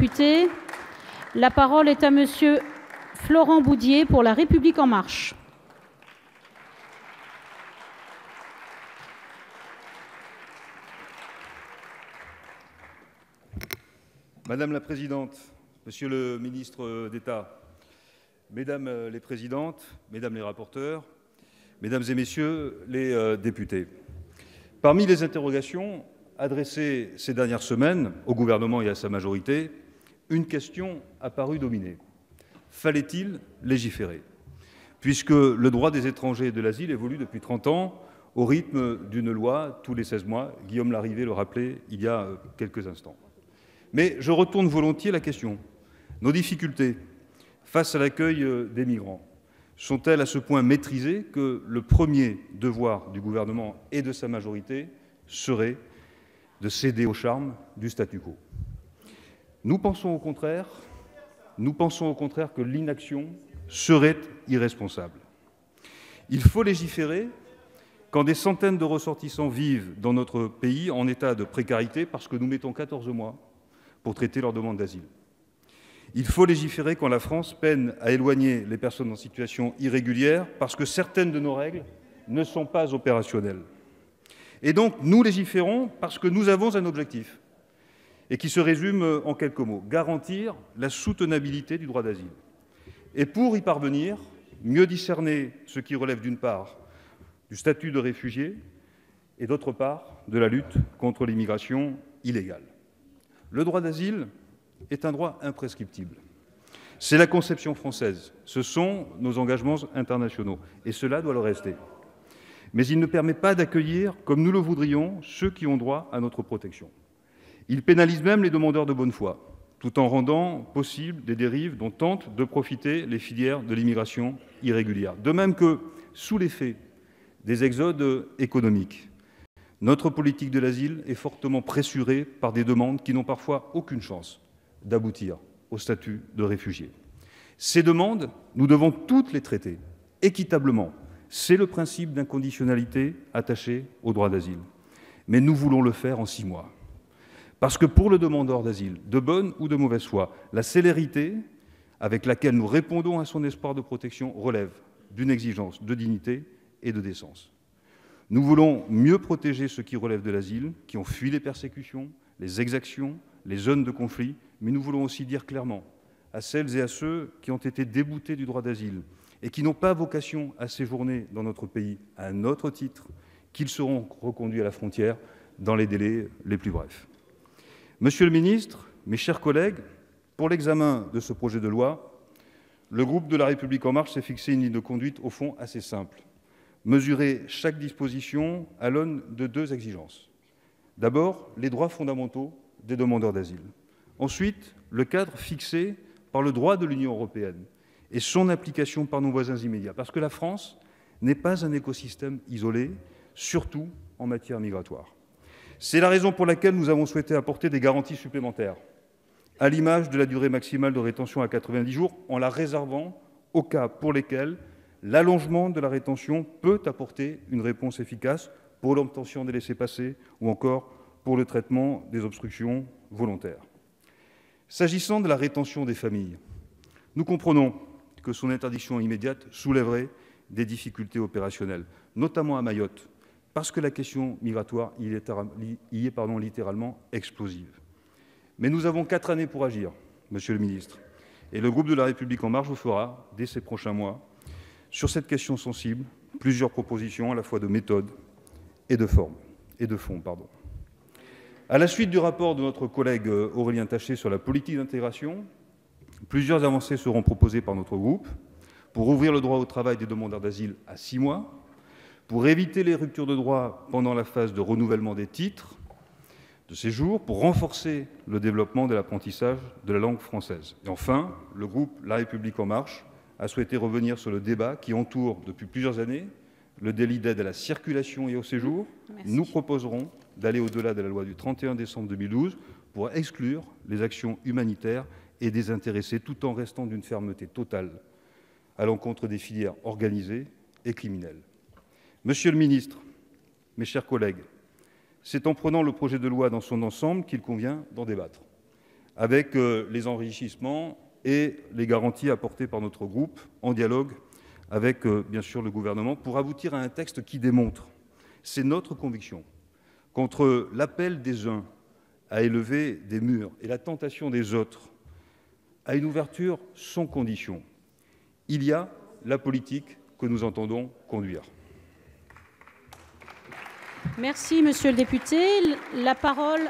députés. La parole est à Monsieur Florent Boudié pour La République En Marche. Madame la Présidente, Monsieur le Ministre d'État, Mesdames les Présidentes, Mesdames les rapporteurs, Mesdames et Messieurs les députés, parmi les interrogations adressées ces dernières semaines au gouvernement et à sa majorité, une question a paru dominer. Fallait-il légiférer? Puisque le droit des étrangers et de l'asile évolue depuis 30 ans au rythme d'une loi tous les 16 mois. Guillaume Larrivé le rappelait il y a quelques instants. Mais je retourne volontiers la question. Nos difficultés face à l'accueil des migrants sont-elles à ce point maîtrisées que le premier devoir du gouvernement et de sa majorité serait de céder au charme du statu quo? Nous pensons au contraire que l'inaction serait irresponsable. Il faut légiférer quand des centaines de ressortissants vivent dans notre pays en état de précarité parce que nous mettons 14 mois pour traiter leur demande d'asile. Il faut légiférer quand la France peine à éloigner les personnes en situation irrégulière parce que certaines de nos règles ne sont pas opérationnelles. Et donc, nous légiférons parce que nous avons un objectif et qui se résume en quelques mots: garantir la soutenabilité du droit d'asile. Et pour y parvenir, mieux discerner ce qui relève d'une part du statut de réfugié et d'autre part de la lutte contre l'immigration illégale. Le droit d'asile est un droit imprescriptible. C'est la conception française, ce sont nos engagements internationaux, et cela doit le rester. Mais il ne permet pas d'accueillir, comme nous le voudrions, ceux qui ont droit à notre protection. Il pénalise même les demandeurs de bonne foi, tout en rendant possible des dérives dont tentent de profiter les filières de l'immigration irrégulière. De même que, sous l'effet des exodes économiques, notre politique de l'asile est fortement pressurée par des demandes qui n'ont parfois aucune chance d'aboutir au statut de réfugié. Ces demandes, nous devons toutes les traiter équitablement. C'est le principe d'inconditionnalité attaché au droit d'asile. Mais nous voulons le faire en 6 mois. Parce que pour le demandeur d'asile, de bonne ou de mauvaise foi, la célérité avec laquelle nous répondons à son espoir de protection relève d'une exigence de dignité et de décence. Nous voulons mieux protéger ceux qui relèvent de l'asile, qui ont fui les persécutions, les exactions, les zones de conflit, mais nous voulons aussi dire clairement à celles et à ceux qui ont été déboutés du droit d'asile et qui n'ont pas vocation à séjourner dans notre pays à un autre titre, qu'ils seront reconduits à la frontière dans les délais les plus brefs. Monsieur le ministre, mes chers collègues, pour l'examen de ce projet de loi, le groupe de La République En Marche s'est fixé une ligne de conduite au fond assez simple: mesurer chaque disposition à l'aune de 2 exigences. D'abord, les droits fondamentaux des demandeurs d'asile. Ensuite, le cadre fixé par le droit de l'Union européenne et son application par nos voisins immédiats. Parce que la France n'est pas un écosystème isolé, surtout en matière migratoire. C'est la raison pour laquelle nous avons souhaité apporter des garanties supplémentaires, à l'image de la durée maximale de rétention à 90 jours, en la réservant aux cas pour lesquels l'allongement de la rétention peut apporter une réponse efficace pour l'obtention des laissez-passer ou encore pour le traitement des obstructions volontaires. S'agissant de la rétention des familles, nous comprenons que son interdiction immédiate soulèverait des difficultés opérationnelles, notamment à Mayotte, parce que la question migratoire y est littéralement explosive. Mais nous avons 4 années pour agir, Monsieur le Ministre, et le groupe de La République En Marche vous fera, dès ces prochains mois, sur cette question sensible, plusieurs propositions à la fois de méthode et de fond. À la suite du rapport de notre collègue Aurélien Taché sur la politique d'intégration, plusieurs avancées seront proposées par notre groupe pour ouvrir le droit au travail des demandeurs d'asile à 6 mois, pour éviter les ruptures de droit pendant la phase de renouvellement des titres de séjour, pour renforcer le développement de l'apprentissage de la langue française. Et enfin, le groupe La République En Marche a souhaité revenir sur le débat qui entoure depuis plusieurs années le délit d'aide à la circulation et au séjour. Merci. Nous proposerons d'aller au-delà de la loi du 31 décembre 2012 pour exclure les actions humanitaires et désintéressées, tout en restant d'une fermeté totale à l'encontre des filières organisées et criminelles. Monsieur le ministre, mes chers collègues, c'est en prenant le projet de loi dans son ensemble qu'il convient d'en débattre. avec les enrichissements et les garanties apportées par notre groupe, en dialogue avec, bien sûr, le gouvernement, pour aboutir à un texte qui démontre, c'est notre conviction, qu'entre l'appel des uns à élever des murs et la tentation des autres à une ouverture sans condition, il y a la politique que nous entendons conduire. Merci, monsieur le député. La parole